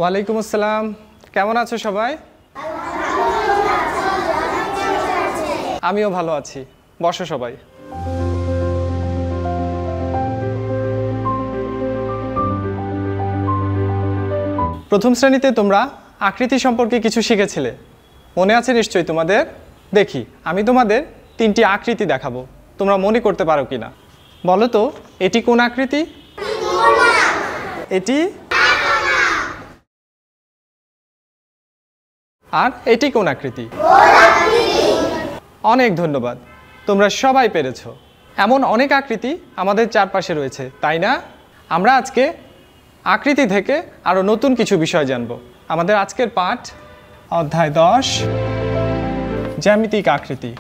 ওয়ালাইকুম আসসালাম। কেমন আছো সবাই? আমিও ভালো আছি। বসো সবাই। প্রথম শ্রেণীতে তোমরা আকৃতি সম্পর্কে কিছু শিখেছিলে, মনে আছে নিশ্চয়ই তোমাদের? দেখি আমি তোমাদের 3টি আকৃতি দেখাবো, তোমরা মনে করতে পারো কিনা বলো তো। এটি কোন আকৃতি? এটি? আর এটি কোন আকৃতি? অনেক ধন্যবাদ, তোমরা সবাই পেরেছো। এমন অনেক আকৃতি আমাদের চারপাশে রয়েছে, তাই না? আমরা আজকে আকৃতি থেকে আরো নতুন কিছু বিষয় জানব। আমাদের আজকের পাঠ অধ্যায় 10, জ্যামিতিক আকৃতি।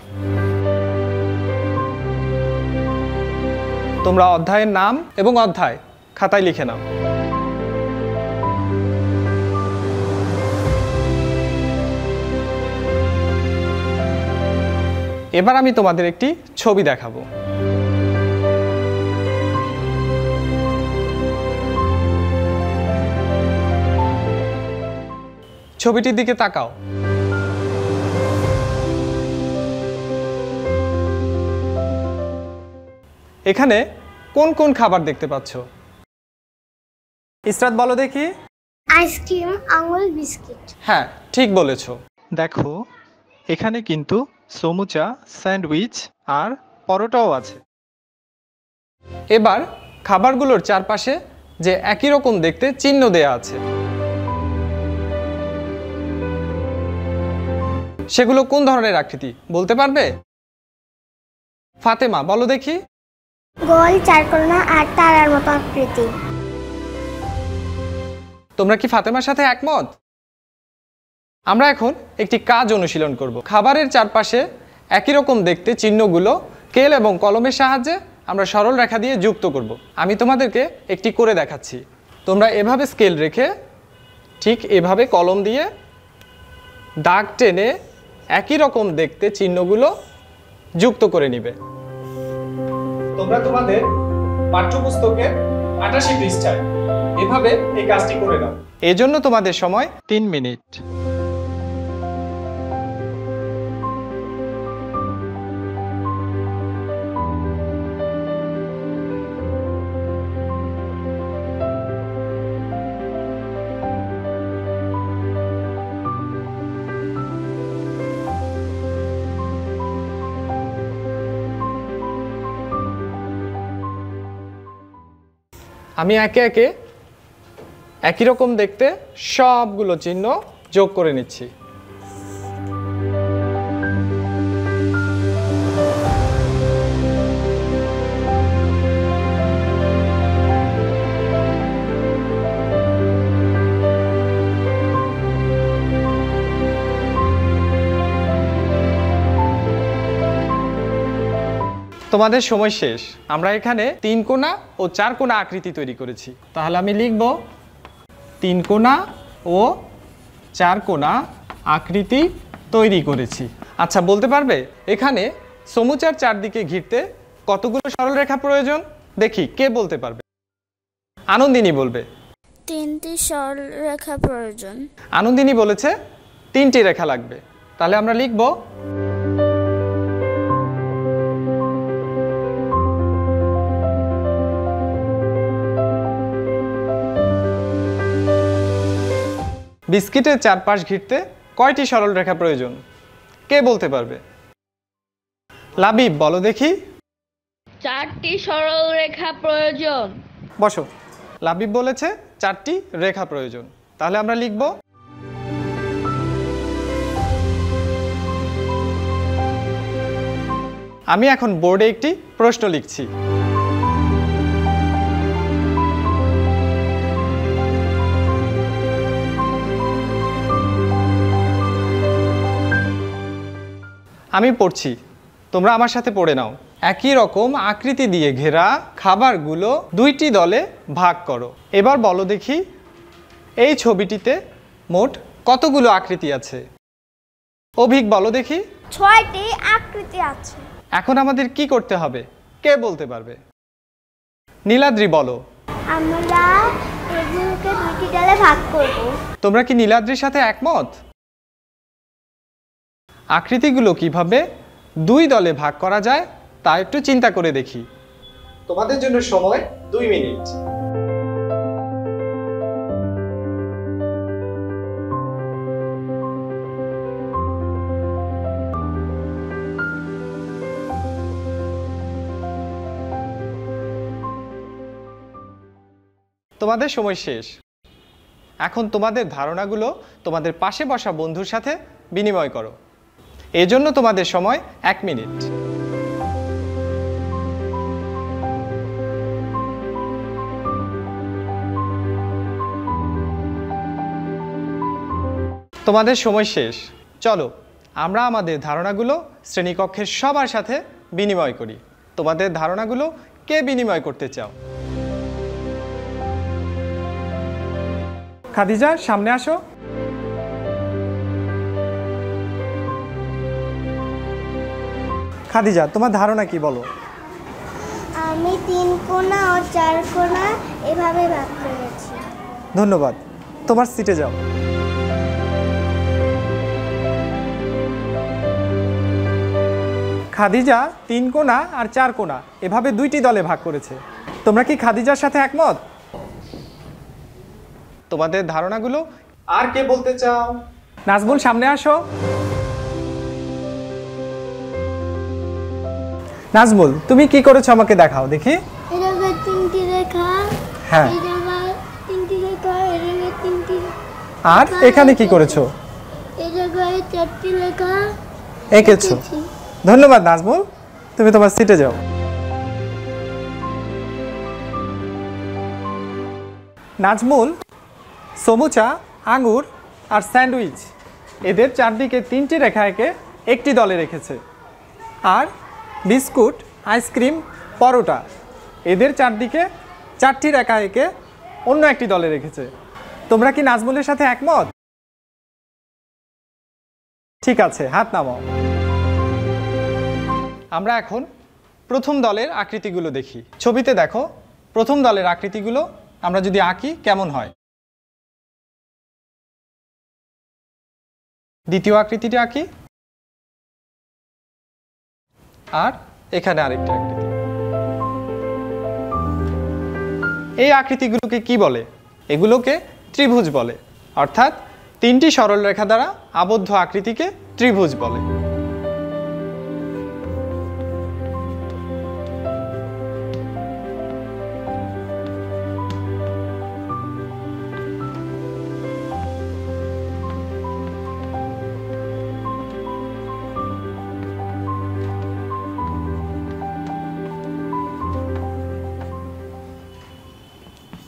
তোমরা অধ্যায়ের নাম এবং অধ্যায় খাতায় লিখে নাও। এবার আমি তোমাদের একটি ছবি দেখাবো। ছবিটির দিকে তাকাও। এখানে কোন কোন খাবার দেখতে পাচ্ছ? ইসরাত বলো দেখি। আইসক্রিম, আঙুল, বিস্কিট। হ্যাঁ, ঠিক বলেছো। দেখো এখানে কিন্তু সমুচা, স্যান্ডউইচ আর পরোটাও আছে। এবার খাবারগুলোর চারপাশে যে একই রকম দেখতে চিহ্ন দেয়া আছে, সেগুলো কোন ধরনের আকৃতি বলতে পারবে? ফাতেমা বলো দেখি। গোল, চারকোনা আর তারার মতো আকৃতি। তোমরা কি ফাতেমার সাথে একমত? আমরা এখন একটি কাজ অনুশীলন করব। খাবারের চারপাশে একই রকম দেখতে চিহ্নগুলো স্কেল এবং কলমের সাহায্যে আমরা সরল রেখা দিয়ে যুক্ত করব। আমি তোমাদেরকে একটি করে দেখাচ্ছি। তোমরা এভাবে স্কেল রেখে ঠিক এভাবে কলম দিয়ে দাগ টেনে একই রকম দেখতে চিহ্নগুলো যুক্ত করে নিবে। তোমরা তোমাদের পাঠ্যপুস্তকের 88 পৃষ্ঠায় এভাবে এই কাজটি করে নাও। এজন্য তোমাদের সময় 3 মিনিট। আমি একে একে একই রকম দেখতে সবগুলো চিহ্ন যোগ করে নিচ্ছি। তোমাদের সময় শেষ। আমরা এখানে 3 কোণা ও 4 কোণা আকৃতি তৈরি করেছি। তাহলে আমি লিখব 3 কোণা ও 4 কোণা আকৃতি তৈরি করেছি। আচ্ছা বলতে পারবে এখানে সমুচার চারদিকে ঘিরতে কতগুলো সরলরেখা প্রয়োজন? দেখি কে বলতে পারবে? আনন্দিনী বলবে। 3টি সরলরেখা প্রয়োজন। আনন্দিনী বলেছে 3টি রেখা লাগবে। তাহলে আমরা লিখব বিস্কিটের চারপাশ ঘিরতে কয়টি সরল রেখা প্রয়োজন? কে বলতে পারবে? লাবিব বলো দেখি। 4টি সরল রেখা প্রয়োজন। বসো। লাবিব বলেছে 4টি রেখা প্রয়োজন। তাহলে আমরা লিখব আমি এখন বোর্ডে একটি প্রশ্ন লিখছি। আমি পড়ছি, তোমরা আমার সাথে পড়ে নাও। একই রকম আকৃতি দিয়ে ঘেরা খাবারগুলো 2টি দলে ভাগ করো। এবার বলো দেখি এই ছবিটিতে মোট কতগুলো আকৃতি আছে? অভিক বলো দেখি। 6টি আকৃতি আছে। এখন আমাদের কি করতে হবে কে বলতে পারবে? নীলাদ্রি বলো। আমরা চারকোনাকে দুইটি দলে ভাগ করব। তোমরা কি নীলাদ্রির সাথে একমত? আকৃতিগুলো কিভাবে দুই দলে ভাগ করা যায় তা একটু চিন্তা করে দেখি। তোমাদের জন্য সময় 2 মিনিট। তোমাদের সময় শেষ। এখন তোমাদের ধারণাগুলো তোমাদের পাশে বসা বন্ধুর সাথে বিনিময় করো। এজন্য তোমাদের সময় 1 মিনিট। তোমাদের সময় শেষ। চলো আমরা আমাদের ধারণাগুলো শ্রেণীকক্ষের সবার সাথে বিনিময় করি। তোমাদের ধারণাগুলো কে বিনিময় করতে চাও? খাদিজা, সামনে আসো। খাদিজা, তোমার ধারণা কি বলো? আমি 3 কোণা ও 4 কোণা এভাবে ভাগ করেছি। ধন্যবাদ, তোমার সিটে যাও। খাদিজা 3 কোণা আর 4 কোণা এভাবে 2টি দলে ভাগ করেছে। তোমরা কি খাদিজার সাথে একমত? তোমাদের ধারণাগুলো আর কে বলতে চাও? নাজমুল, সামনে আসো। নাজমুল, তুমি কি করেছো আমাকে দেখাও দেখি। এই জায়গায় 3টি রেখা, হ্যাঁ, এই জায়গায় 3টি রেখা, এই জায়গায় 3টি, আর এখানে কি করেছো? এই জায়গায় 4টি রেখা এঁকেছো। এঁকেছি। ধন্যবাদ নাজমুল, তুমি তোমার সিটে যাও। নাজমুল সমুচা, আঙ্গুর আর স্যান্ডউইচ এদের চারদিকে 3টি রেখা এঁকে একটি দলে রেখেছে। আর বিস্কুট, আইসক্রিম, পরোটা এদের চারদিকে 4টি রেখা এঁকে অন্য একটি দলে রেখেছে। তোমরা কি নাজমুলের সাথে একমত? ঠিক আছে, হাত নামাও। আমরা এখন প্রথম দলের আকৃতিগুলো দেখি। ছবিতে দেখো প্রথম দলের আকৃতিগুলো আমরা যদি আঁকি কেমন হয়। দ্বিতীয় আকৃতিটি আঁকি, আর এখানে আরেকটি আকৃতি। এই আকৃতিগুলোকে কি বলে? এগুলোকে ত্রিভুজ বলে, অর্থাৎ 3টি সরল রেখা দ্বারা আবদ্ধ আকৃতিকে ত্রিভুজ বলে।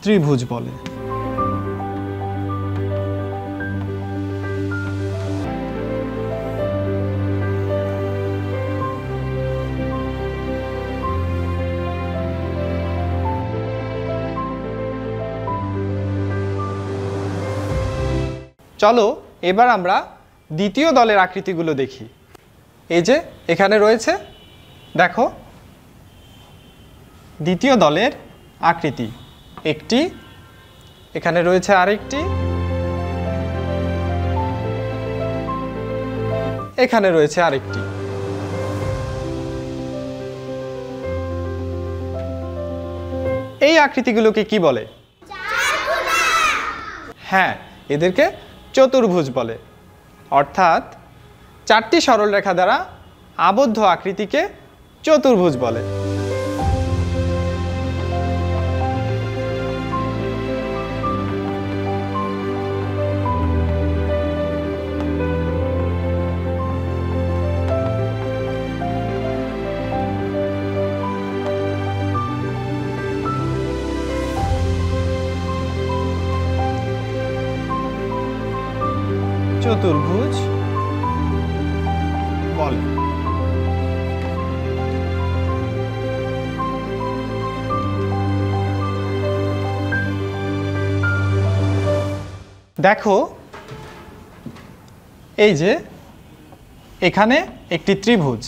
ত্রিভুজ বলে। চলো এবার আমরা দ্বিতীয় দলের আকৃতিগুলো দেখি। এই যে এখানে রয়েছে, দেখো দ্বিতীয় দলের আকৃতি একটি, এখানে রয়েছে আরেকটি, এখানে রয়েছে আরেকটি। এই আকৃতিগুলোকে কি বলে? হ্যাঁ, এদেরকে চতুর্ভুজ বলে, অর্থাৎ 4টি সরল রেখা দ্বারা আবদ্ধ আকৃতিকে চতুর্ভুজ বলে। চতুর্ভুজ বলে। দেখো এই যে এখানে একটি ত্রিভুজ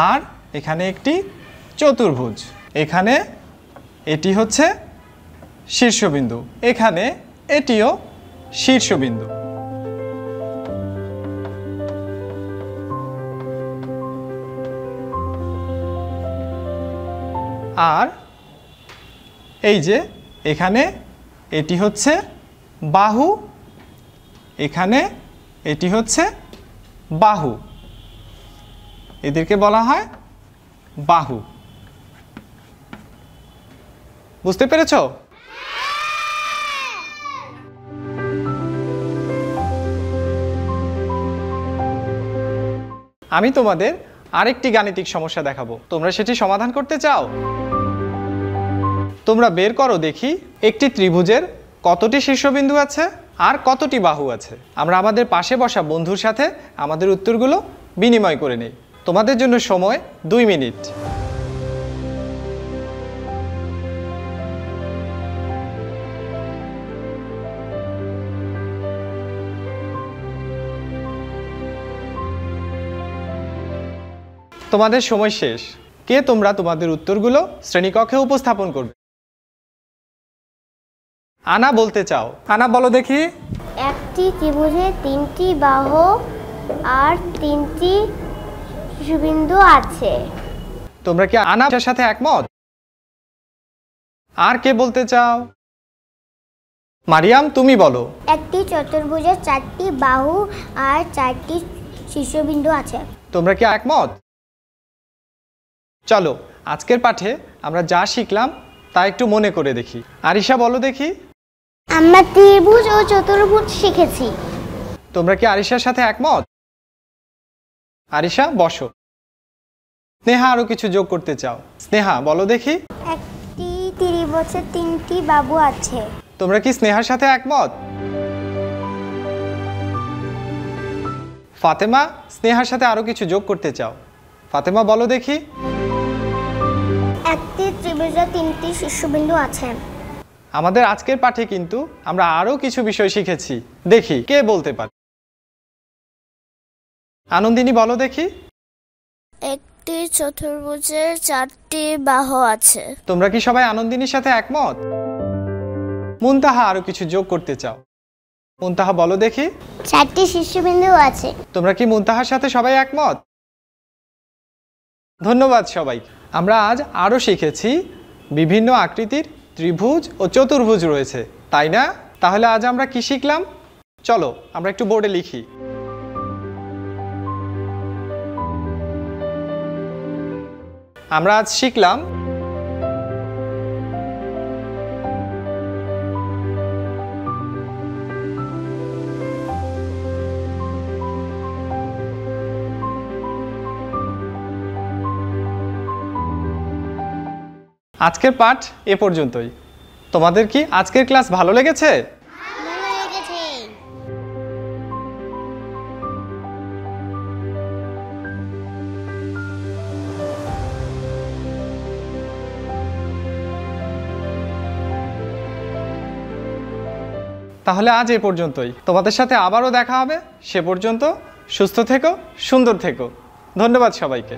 আর এখানে একটি চতুর্ভুজ, এখানে এটি হচ্ছে শীর্ষবিন্দু, এখানে এটিও শীর্ষবিন্দু। আর এই যে এখানে এটি হচ্ছে বাহু, এখানে এটি হচ্ছে বাহু, এদেরকে বলা হয় বাহু। বুঝতে পেরেছো? আমি তোমাদের আরেকটি গাণিতিক সমস্যা দেখাবো, তোমরা সেটি সমাধান করতে চাও? তোমরা বের করো দেখি একটি ত্রিভুজের কতটি শীর্ষবিন্দু আছে আর কতটি বাহু আছে। আমরা আমাদের পাশে বসা বন্ধুর সাথে আমাদের উত্তরগুলো বিনিময় করে নিই। তোমাদের জন্য সময় 2 মিনিট। তোমাদের সময় শেষ। কে তোমরা তোমাদের উত্তরগুলো শ্রেণীকক্ষে উপস্থাপন করবে? আনা বলতে চাও? আনা বলো দেখি। একটি ত্রিভুজে 3টি বাহু আর 3টি শীর্ষবিন্দু আছে। তোমরা কি আনার সাথে একমত? আর কে বলতে চাও? মারিয়াম তুমি বলো। একটি চতুর্ভুজে 4টি বাহু আর 4টি শীর্ষবিন্দু আছে। তোমরা কি একমত? চলো আজকের পাঠে আমরা যা শিখলাম তা একটু মনে করে দেখি। আরিশা বলো দেখি। আমরা ত্রিভুজ ও চতুর্ভুজ শিখেছি। তোমরা কি আরিশার সাথে একমত? আরিশা বসো। স্নেহা আরো কিছু যোগ করতে চাও? স্নেহা বলো দেখি। একটি ত্রিভুজে 3টি বাহু আছে। তোমরা কি স্নেহার সাথে একমত? ফাতেমা স্নেহার সাথে আরো কিছু যোগ করতে চাও? ফাতেমা বলো দেখি। একটি ত্রিভুজে 3টি শীর্ষবিন্দু আছে। আমাদের আজকের পাঠে কিন্তু আমরা আরো কিছু বিষয় শিখেছি, দেখি কে বলতে পারে। আনন্দিনী বলো দেখি। একটি চতুর্ভুজের 4টি বাহু আছে। তোমরা কি সবাই আনন্দিনীর সাথে একমত? মুনতাহা আরো কিছু যোগ করতে চাও? মুনতাহা বলো দেখি। 4টি শীর্ষবিন্দু আছে। তোমরা কি মুনতাহার সাথে সবাই একমত? ধন্যবাদ সবাইকে। আমরা আজ আরো শিখেছি বিভিন্ন আকৃতির ত্রিভুজ ও চতুর্ভুজ রয়েছে, তাই না? তাহলে আজ আমরা কি শিখলাম? চলো আমরা একটু বোর্ডে লিখি। আমরা আজ শিখলাম আজকের পাঠ এ পর্যন্তই। তোমাদের কি আজকের ক্লাস ভালো লেগেছে? তাহলে আজ এ পর্যন্তই। তোমাদের সাথে আবারও দেখা হবে। সে পর্যন্ত সুস্থ থেকো, সুন্দর থেকো। ধন্যবাদ সবাইকে।